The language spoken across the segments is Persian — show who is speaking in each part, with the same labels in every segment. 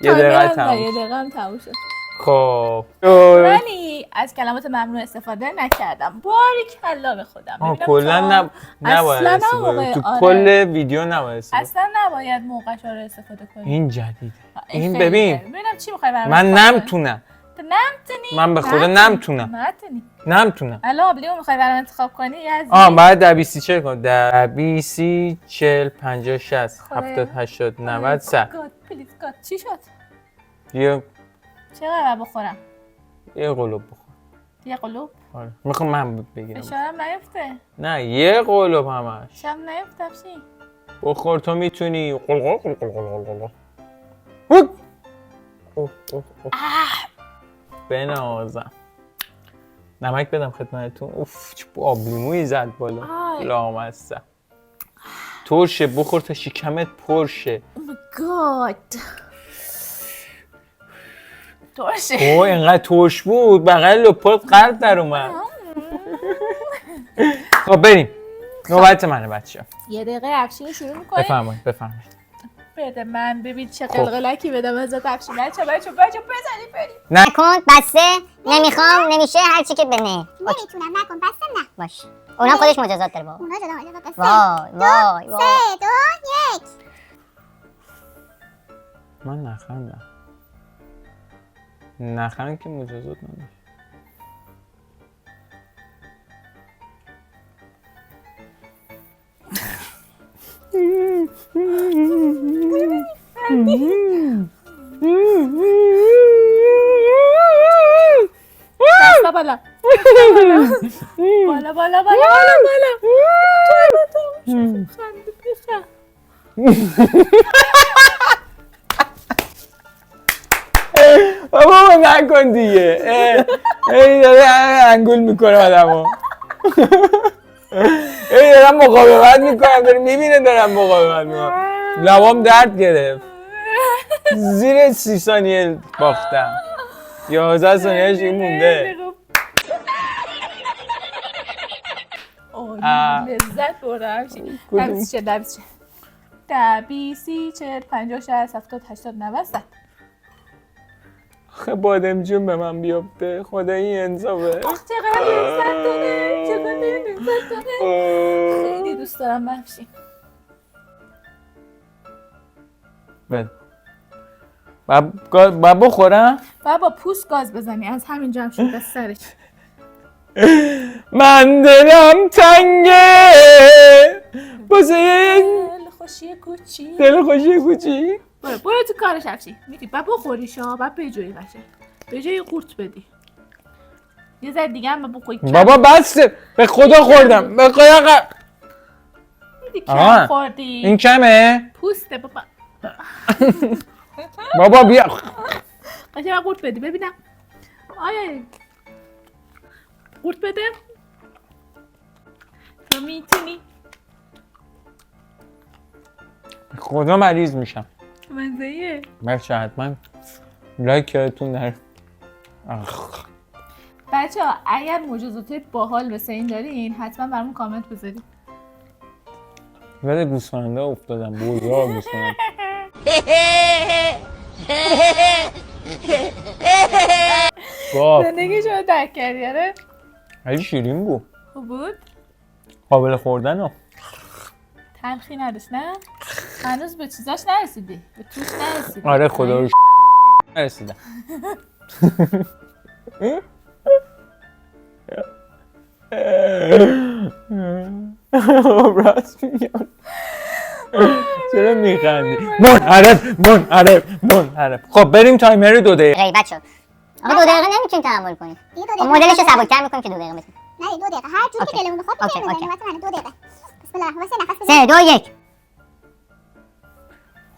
Speaker 1: یه دقیقه
Speaker 2: یه
Speaker 1: تموم.
Speaker 2: دقیقه هم تموم شد.
Speaker 1: خب
Speaker 2: ولی از کلمات ممنوع استفاده نکردم. باریکلا به خودم. ببینم
Speaker 1: کلا نباید
Speaker 2: اصلا
Speaker 1: استفاده
Speaker 2: نباید.
Speaker 1: تو
Speaker 2: آره.
Speaker 1: کل ویدیو نباید استفاده.
Speaker 2: اصلا نباید موقعش رو استفاده کنی.
Speaker 1: این جدیده. این
Speaker 2: خیلی
Speaker 1: ببین
Speaker 2: جالب. ببینم چی میخوای برام
Speaker 1: من
Speaker 2: استفاده کنی؟
Speaker 1: نمیتونم.
Speaker 2: تو نمیتونی؟
Speaker 1: من به خدا نمیتونم. نمیتونم.
Speaker 2: الان آبلیمو میخوای برام انتخاب کنی یزدی؟
Speaker 1: بعد در 20 40 کن. در 20 40 50 60
Speaker 2: خدایا.
Speaker 1: 70 80 90 100.
Speaker 2: گاد پلیز گاد چی شد؟
Speaker 1: یه
Speaker 2: چقدر بخورم؟
Speaker 1: قلوب بخور.
Speaker 2: یه قلوب؟
Speaker 1: آره میخوام من بگیرم.
Speaker 2: فشارم نیفته.
Speaker 1: نه یه قلوب همش.
Speaker 2: شم نیفته چی؟
Speaker 1: بخور تو میتونی. قل قل قل قل قل قل قل. اوه، اوه، اوه. بنازم. نمک بدم خدمتتون. اوف چه آبلیمویی زد بالا.
Speaker 2: آی.
Speaker 1: لامصب. ترشه بخور تا شکمت پرشه.
Speaker 2: گاد ترشه.
Speaker 1: اینقدر ترش بود بغل لپات قلب در اومد. خب بریم. نوبت منه بچه‌ها.
Speaker 2: یه دقیقه افشین شروع می‌کنی؟
Speaker 1: بفرمایید.
Speaker 2: بده من ببین چه
Speaker 1: خب.
Speaker 2: قلقلکی بدم ازت افشین. بچه بزنی بریم.
Speaker 3: نکن بسته نمیخوام نمیشه هر چی که بنه
Speaker 4: نمیتونم نکن بسته نه
Speaker 3: باش اونم خودش مجازات داره بابا
Speaker 4: اونا جدا مجازات داره.
Speaker 3: وای وای
Speaker 4: 3 2 1
Speaker 1: من نخندم. نخند که مجازات نمیشه.
Speaker 2: دستا بالا بالا تو خنده پیخه.
Speaker 1: بابا نکن دیگه. ای داره انگول میکنه آدمو. ای دارم مقاومت میکنم. داره میبینه دارم مقاومت میکنم. لبام درد گرفت. زیر 30 ثانیه باختم. 11 ثانیهش این مونده.
Speaker 2: لذت بردم. در 20 40 50 60 70 80 90 100.
Speaker 1: خب بادم جون به من بیفته. خدا این انصافه.
Speaker 2: چقدر لذت داره. خیلی دوست دارم بخشی.
Speaker 1: بله. با بخورم؟
Speaker 2: باید با پوست گاز بزنی. از همین جمع شد از سرش.
Speaker 1: من دلم تنگه بازه
Speaker 2: دل خوشی کوچی. برو تو کارش افشی. میری باید بخوریش ها. باید بجویی قشنگ. به جای قورت بدی. یه ذره دیگه هم بخوری.
Speaker 1: بابا بسته. به خدا خوردم. به خدا
Speaker 2: میدی کم خوردی.
Speaker 1: این کمه؟
Speaker 2: پوسته بابا.
Speaker 1: بابا بیا.
Speaker 2: قشنگ قورت بدی ببینم. آیا قورت بده. تو میتونی.
Speaker 1: خدا مریض میشم.
Speaker 2: مزهیه.
Speaker 1: بچه حتما لایک یادتون نره.
Speaker 2: بچه ها اگر مجازات باحال مثل این دارین حتما برامون کامنت بذارید.
Speaker 1: ولی گوسفنده افتادم. بوزا گوسفنده.
Speaker 2: زندگی شما درک کردی آره؟
Speaker 1: خیلی شیرین بود.
Speaker 2: خوب بود؟
Speaker 1: قابل خوردن ها.
Speaker 2: تلخی نداشت نه؟ هنوز به چیزاش نرسیدی. به توش نرسیدی.
Speaker 1: آره خدا رو نرسیدم. راست میگم. چرا میخندی؟ منحرف. خب بریم تایمر 2 دقیقه.
Speaker 3: ای بچه آقا 2 دقیقه نمیتونید تحمل کنید.
Speaker 4: دیگه 2 دقیقه
Speaker 3: مدلش رو سبک‌تر می‌کنیم که 2 دقیقه بتونیم.
Speaker 4: نه 2 دقیقه هر جوری که
Speaker 3: اوکی.
Speaker 4: دلمون بخواد
Speaker 3: اوکی،
Speaker 4: می‌تونیم
Speaker 3: اوکی.
Speaker 4: بزنیم. واسه من 2 دقیقه بسم الله واسه نفس بزن.
Speaker 3: 3 2 1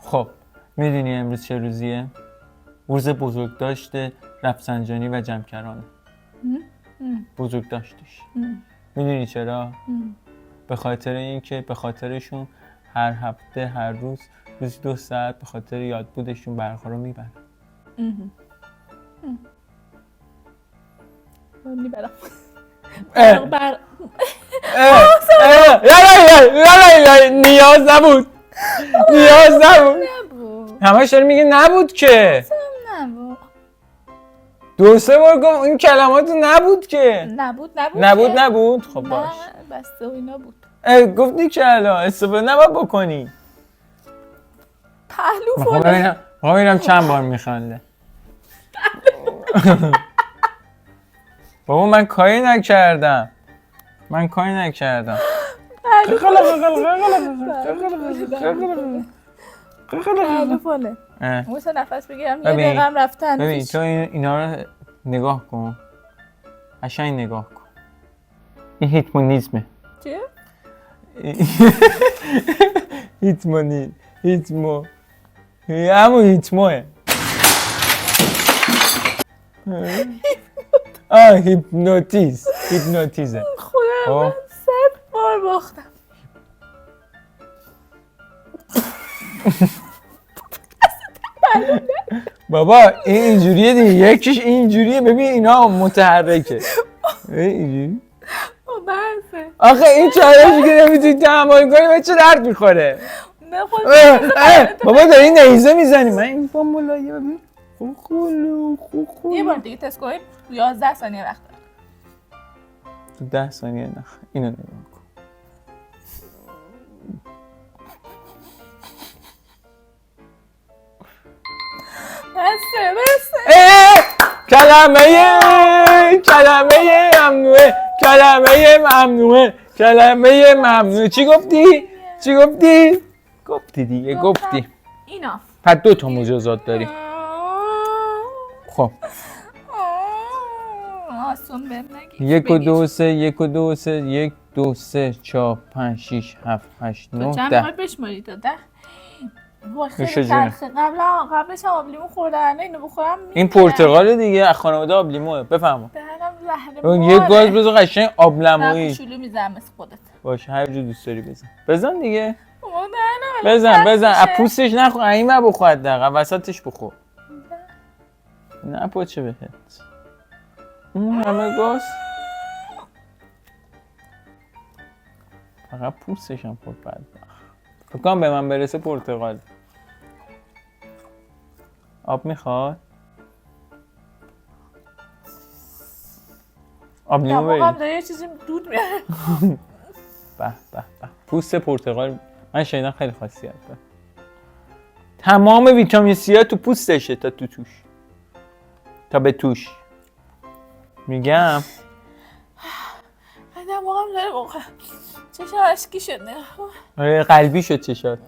Speaker 1: خب میدونی امروز چه روزیه؟ روز بزرگداشت رفسنجانی و جمکرانه. بزرگداشتش. میدونی چرا؟ به خاطر اینکه به خاطرشون هر هفته هر روز 2 ساعت به خاطر یادبودشون برقا رو میبرن.
Speaker 2: میبرم.
Speaker 1: لا نیاز نبود.
Speaker 2: نبود.
Speaker 1: همش داری میگه نبود که.
Speaker 2: نبود.
Speaker 1: 2-3 بار گفت این کلمات نبود که. نبود. خب باش.
Speaker 2: نه بسته و اینا بود.
Speaker 1: گفتی که الان استفاده نباید بکنی.
Speaker 2: پهلو
Speaker 1: خب ببینم چند بار میخنده. بابا من کاری نکردم.
Speaker 2: پهلو فاله. موسا نفس بگیرم یه دقیقه هم رفتن.
Speaker 1: ببین تو اینا رو نگاه کن. قشنگ نگاه کن. این هیتمونیزمه.
Speaker 2: چیه؟
Speaker 1: هیتمو همون هیتموه. هیپنوتیزه.
Speaker 2: خدا من 100 بار باختم.
Speaker 1: بابا این اینجوریه دیگه، یکیش اینجوریه، ببین اینا متحرکه اینجوری. آخه این چالشی که نمیتونی تحمل کنی به چه درد میخوره؟ بابا داری نیزه میزنی. من این با ملایه ببین
Speaker 2: یه بار دیگه تست کنیم. 11 ثانیه وقت دارم.
Speaker 1: تو 10 ثانیه نخ اینو نگاه کن.
Speaker 2: بسه
Speaker 1: کلمه ممنوعه. چی گفتی؟ گفتی دیگه.
Speaker 2: اینا
Speaker 1: پس 2 تا مجازات داری. خب
Speaker 2: آسون بهم نگی.
Speaker 1: 1 و 2 3 1 و 2 3 1 2 3 4 5 6 7 8 9
Speaker 2: چند
Speaker 1: 10.
Speaker 2: بار بشماری تا 10.
Speaker 1: نوش
Speaker 2: خیلی
Speaker 1: جونه.
Speaker 2: تلخه. قبلش هم آبلیمو خوردن. اینو بخورم
Speaker 1: این پرتقال دیگه از خانواده آبلیموه. بفرما.
Speaker 2: دهنم زهر
Speaker 1: اون
Speaker 2: ماره.
Speaker 1: یه گاز بزن قشنگ آبلیمویی.
Speaker 2: شلو میزنم مثل خودت.
Speaker 1: باشه هر جور دوست داری بزن دیگه.
Speaker 2: بابا دهنم
Speaker 1: بزن
Speaker 2: بس
Speaker 1: از
Speaker 2: میشه.
Speaker 1: پوستش نخور. این ما بخور دقیقا وسطش بخور. نه پاچه بهت. اون همه گاز. فقط پوستش هم خورد بعد. فکر کنم به من برسه پرتقال. آب میخواد؟ آب لیمو
Speaker 2: دماغم
Speaker 1: برید.
Speaker 2: داره یه چیزی دود میاره.
Speaker 1: به. پوست پرتقال من شنیدم خیلی خاصیت داره. تمام ویتامین سی ها تو پوستشه تا توش. تا به توش. میگم
Speaker 2: دماغم داره بخواه. چشم اشکی شد نه.
Speaker 1: آره قلبی شد چشات.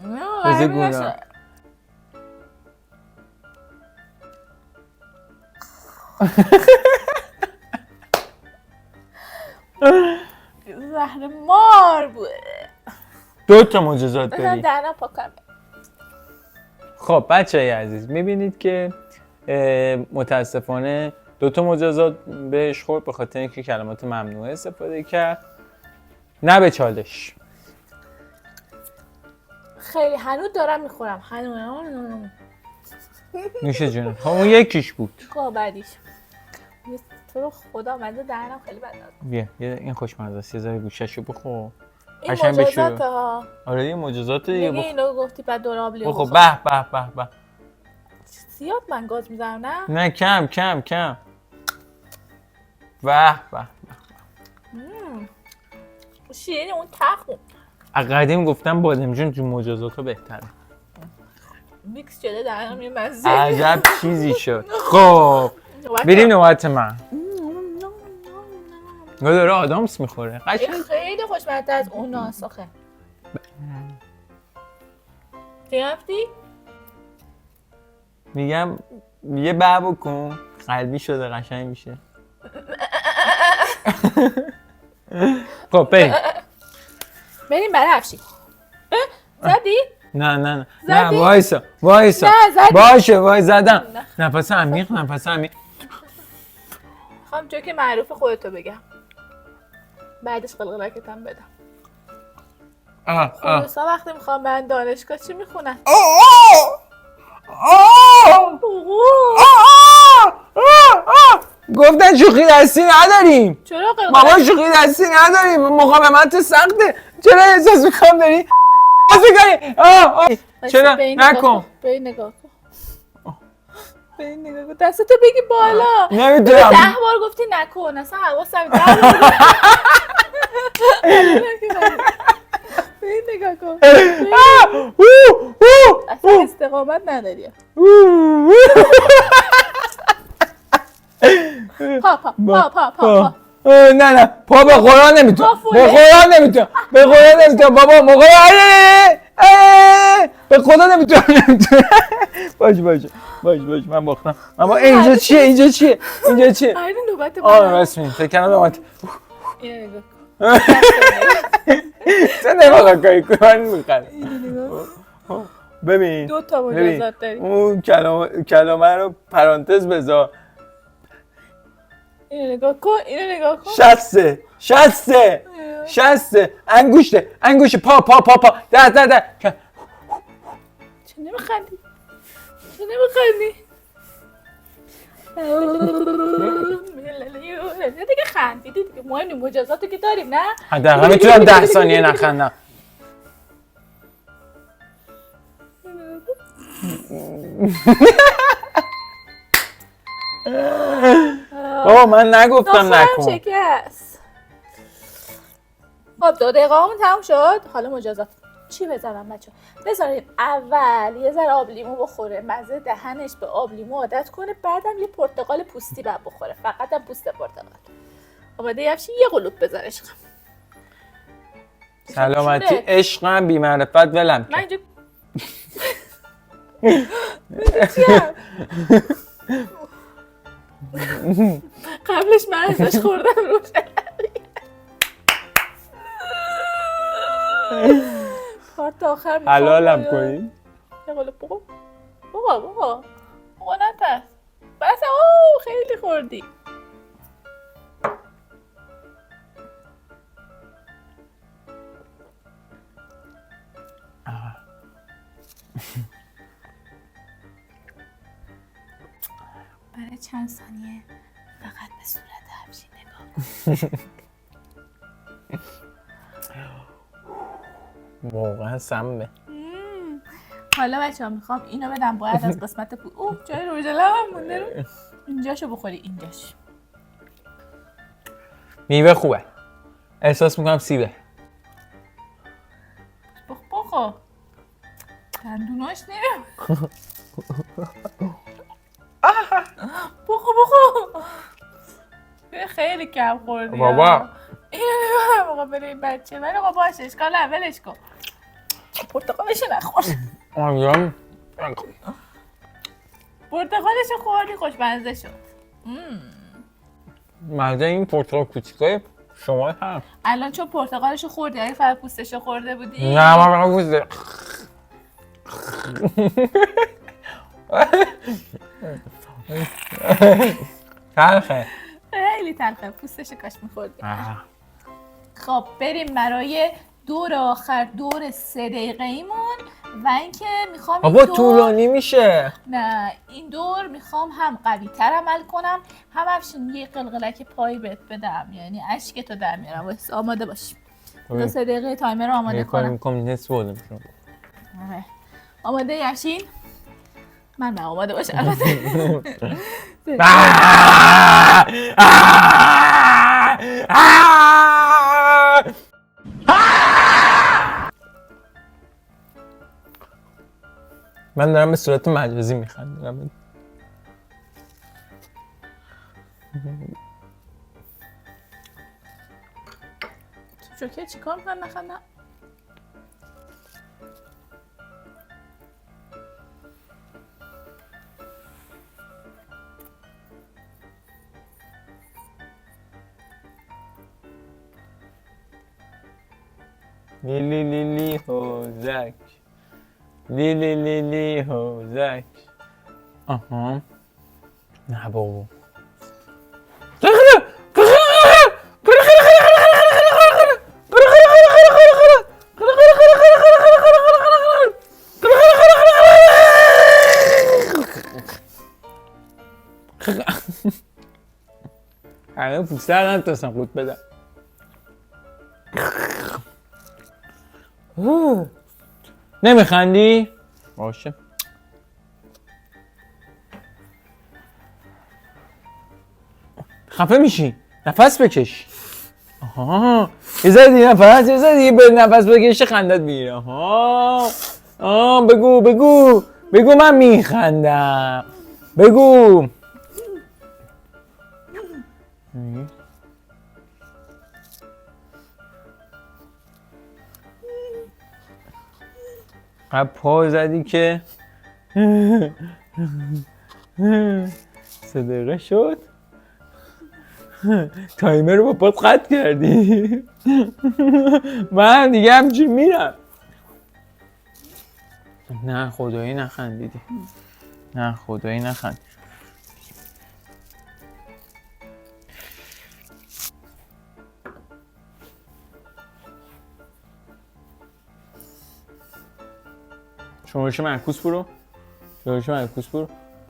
Speaker 2: قلبی
Speaker 1: گونا.
Speaker 2: نشد. زهر مار بود.
Speaker 1: 2 تا مجازات
Speaker 2: بزن
Speaker 1: داری.
Speaker 2: دهنم پاکم.
Speaker 1: خب بچه‌های عزیز میبینید که متاسفانه 2 تا مجازات بهش خورد به خاطر اینکه کلمات ممنوعه استفاده کرد. نه به چالش.
Speaker 2: خیلی هنوز دارم میخورم.
Speaker 1: نوش جونه. خب اون یکیش بود.
Speaker 2: خب بعدیش تو رو خدا منده دهنم خیلی بد داد.
Speaker 1: بیا این خوشمزه است. یه ذره گوشه‌شو بخور.
Speaker 2: این
Speaker 1: قشنگ بشور.
Speaker 2: مجازات ها.
Speaker 1: آره این مجازات دیگه
Speaker 2: دیگه اینو گفتی بعد دور آبلیمو
Speaker 1: بخور.
Speaker 2: بخور.
Speaker 1: به.
Speaker 2: زیاد من گاز میزنم نه؟
Speaker 1: نه کم. به.
Speaker 2: شیرینی اون تخم
Speaker 1: از قدیم گفتم بادمجون تو مجازات ها بهتره.
Speaker 2: میکس شده دهنم یه مزه.
Speaker 1: عجب چیزی شد. خب بریم نوبت من. داره آدامس میخوره. قشنگ
Speaker 2: خیلی خوشمزه از اون ناسخه. چی گفتی؟
Speaker 1: میگم یه به بکن قلبی شده قشنگ میشه. خب
Speaker 2: بریم برای افشین. زدی؟
Speaker 1: نه
Speaker 2: زدی؟
Speaker 1: وایسا
Speaker 2: نه زدی.
Speaker 1: باشه وای زدم. نفس عمیق.
Speaker 2: میخوام جو که معروف خودتو بگم. بعدش قلقلکتم بدم. خلوصا وقتی میخوام من دانشگاه چی میخونن؟
Speaker 1: گفتن شوخی دستی نداریم.
Speaker 2: چرا قلقلک؟
Speaker 1: بابا شوخی دستی نداریم. مقاومت سخته. چرا احساس میکنم داری بازی کنی؟ چرا؟ نکن.
Speaker 2: به این نگاه کن. به این نگاه کن دستتو بگی بالا
Speaker 1: نمیتونم
Speaker 2: 10 بار گفتی نکن اصلا حواسم 10 بار به این نگاه کن اصلا استقامت نداری پا پا پا پا پا
Speaker 1: نه پا به قرآن نمیتونم
Speaker 2: پا فوله.
Speaker 1: به قرآن نمیتونم به قرآن نمیتونم بابا موقع به خدا نمیتونم باشه من باختم اما اینجا چیه
Speaker 2: آره نوبت
Speaker 1: رسمی فکر کنم نوبت
Speaker 2: اینو نگاه کن
Speaker 1: تو نمیخواه کاری کنی من میخوام
Speaker 2: اینو نگاه
Speaker 1: ببین
Speaker 2: 2 مجازات داری
Speaker 1: اون کلمه رو پرانتز بذار
Speaker 2: اینو نگاه کن
Speaker 1: 60 انگوشه پا ده
Speaker 2: چه نمیخندی دیگه خندیدی دیگه مهم نیم مجازاتو که داریم نه
Speaker 1: حداقل میتونم 10 ثانیه نخندم بابا من نگفتم نکن
Speaker 2: شکست خب 2 دقیقه همون تموم شد حالا مجازات چی بذارم بچه بذاریم اول یه ذره آب لیمو بخوره مزه دهنش به آب لیمو عادت کنه بعدم یه پرتقال پوستی بعد بخوره فقط هم پوست پرتقال آماده یفشی یه قلوب بذار عشقم
Speaker 1: سلامتی عشقم بی معرفت ولم
Speaker 2: من اینجا چیم؟ قبلش من ازش خوردم روش کارت آخر میخوام
Speaker 1: حلالم کنی
Speaker 2: یه قلوب بابا نترس بس اوه خیلی خوردی برای چند ثانیه فقط به صورت افشین نگاه کن
Speaker 1: واقعا سمه
Speaker 2: حالا بچه ها میخوام اینو بدم باید از قسمت اوه جای روژ لبم مونده رو اینجاشو بخوری اینجاش
Speaker 1: میوه خوبه احساس میکنم سیبه
Speaker 2: بخو دندوناش نیم بخو خیلی کم خوردی
Speaker 1: بابا
Speaker 2: اینو نگاه موقع برای بچه ولی آقا باشه اشکال اولش کن پرتقالشو نخور
Speaker 1: آمیام
Speaker 2: پرتقالشو خوردی خوشمزه شد
Speaker 1: مزه این پرتقال کوچیکای شما هم
Speaker 2: الان چون پرتقالشو خوردی اگه فقط پوستشو خورده بودی
Speaker 1: نه من پوسته تلخه
Speaker 2: خیلی تلخه پوستشو کاش میخوردی خب بریم برای دور آخر دور 3 دقیقه ایمون و اینکه میخوام
Speaker 1: بابا طولانی میشه
Speaker 2: نه این دور میخوام هم قوی تر عمل کنم هم افشین یه قلقلک پایی بهت بدم یعنی اشکتو در میارم واسه آماده باش 3 دقیقه تایمر رو آماده کنم
Speaker 1: نصف بودم
Speaker 2: آماده افشین من آماده باشم البته
Speaker 1: من دارم به صورت مجازی میخندم
Speaker 2: تو جوکر چیکار میکنم نخندم
Speaker 1: لیلی لیلی هوزک لیلی لیلی هوزک آها نه بابا همه پوسته رو نتونستم قوت بدم نمیخندی؟ باشه خفه میشی. نفس بکش. آها یه ذره دیگه نفس، یه ذره دیگه به نفس بکشی خندت میگیره. آها بگو من میخندم. بگو. پا زدی که 3 دقیقه شد. تایمر رو با پات قطع کردی. من دیگه همچین میرم. نه خدایی نخندیدی. نه خدایی نخند. شمارش معکوس برو.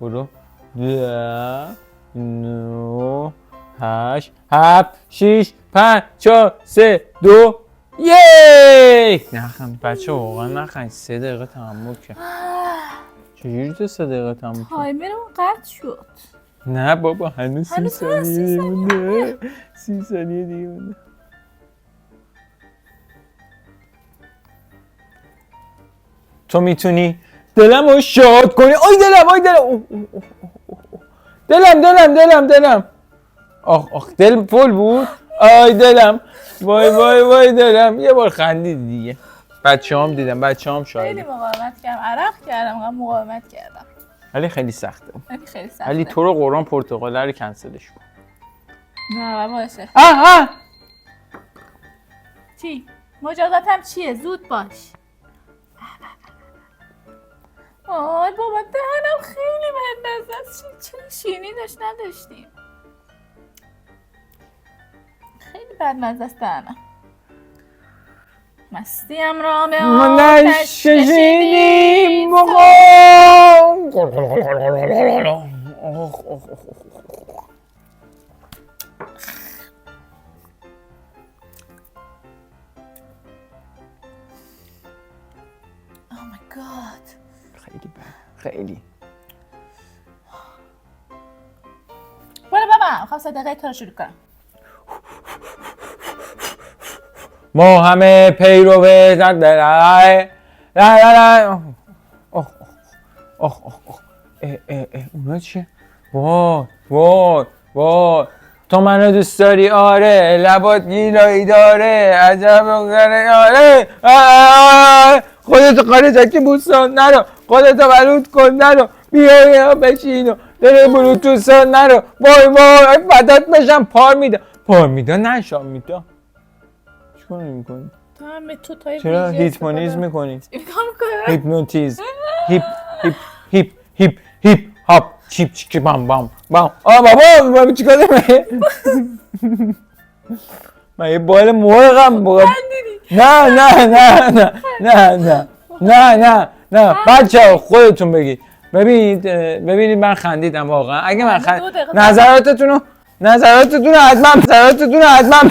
Speaker 1: برو 10 9 8 7 6 5 4 3 2 1. نخند بچه واقعا نخند. 3 دقیقه تحمل کرد. چجوری تو 3 دقیقه تحمل کرد؟
Speaker 2: تایمرمون قطع شد.
Speaker 1: نه بابا هنوز 30 ثانیه مونده. 30 ثانیه دیگه مونده. تو میتونی دلم رو شاد کنی. آی دلم. آخ دل فول بود. آی دلم. وای دلم. یه بار خندید دیگه. بچه‌هام دیدم
Speaker 2: خیلی
Speaker 1: شاید.
Speaker 2: مقاومت کردم. عرق کردم. مقاومت کردم.
Speaker 1: ولی خیلی سخته.
Speaker 2: خیلی سخته.
Speaker 1: ولی تو رو قرآن پرتقاله رو کنسلش کن.
Speaker 2: نه باشه.
Speaker 1: آه
Speaker 2: چی؟ مجازاتم چیه؟ زود باش. آی بابا دهنم خیلی بندازه است. چرا شیرینی نداشتیم؟ خیلی بدمزه است دهنم. مستیم را به آتش کشیدیم. Oh my god.
Speaker 1: خیلی بد. خیلی.
Speaker 2: برو بابا میخوام 3 دقیقه تو رو شروع کنم.
Speaker 1: ما همه پیرو لا اونا چیه؟ وای تو منو دوست داری آره لبات گیلایی داره عجب آره خودتو خارج که بوستان نرو خودتو بلود کن نرو بیا بشینو داره بلوتوسان نرو وای فدات بشم پار میدا نشام میدا. چیکار میکنی؟
Speaker 2: تو هم به تو تای
Speaker 1: چرا هیپنوتیزم میکنی؟
Speaker 2: میکنم
Speaker 1: هیپنوتیزم هیپ هاپ چیپ بام بابا چیکار میکنی؟ من یه بال مرغم نه بچه‌ها خودتون بگید. ببینید من خندیدم واقعا. اگه من نظراتتون حتما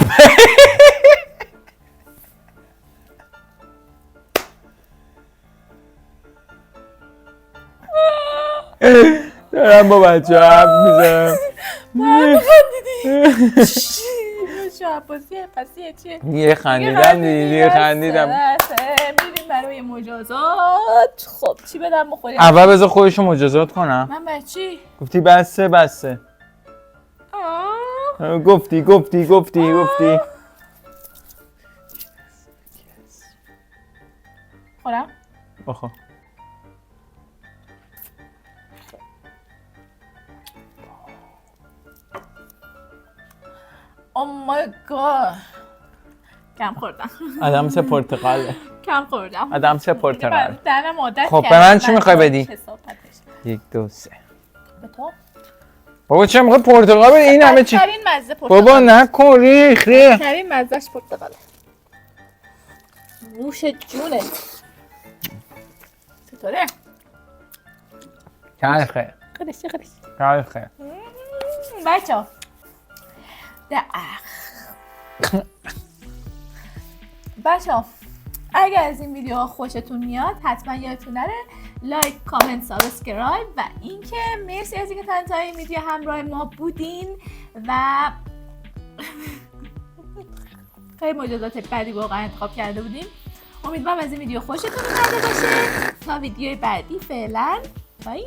Speaker 1: دارم با بچه حرف میزنم.
Speaker 2: پسیه چیه؟
Speaker 1: دیگه خندیدم.
Speaker 2: میریم برای مجازات. خب چی بدم بخوریم؟
Speaker 1: اول بذار خودشو مجازات کنم.
Speaker 2: من برای چی؟
Speaker 1: گفتی بسه. گفتی
Speaker 2: خورم؟
Speaker 1: آخه
Speaker 2: Oh my god. کم خوردم.
Speaker 1: آدمس پرتقاله.
Speaker 2: کم خوردم.
Speaker 1: آدمس پرتقال.
Speaker 2: دهنم عادت
Speaker 1: خب به من چی میخوای بدی؟ 1 2 3.
Speaker 2: به تو؟
Speaker 1: بابا چه میخوای پرتقال بدی؟ این همه چی؟
Speaker 2: بدترین مزه پرتقال.
Speaker 1: بابا نکن ریخ.
Speaker 2: بدترین مزهش پرتقاله. نوش جونت. چطوره؟
Speaker 1: تلخه. تلخه.
Speaker 2: بچه‌ها بچه‌ها اگر از این ویدیو خوشتون میاد حتما یادتون نره لایک، کامنت، سابسکرایب و اینکه مرسی از اینکه تا انتهای این ویدیو همراه ما بودین و خیلی مجازات بعدی واقعا انتخاب کرده بودیم. امیدوارم از این ویدیو خوشتون اومده باشه. تا ویدیو بعدی فعلا بای.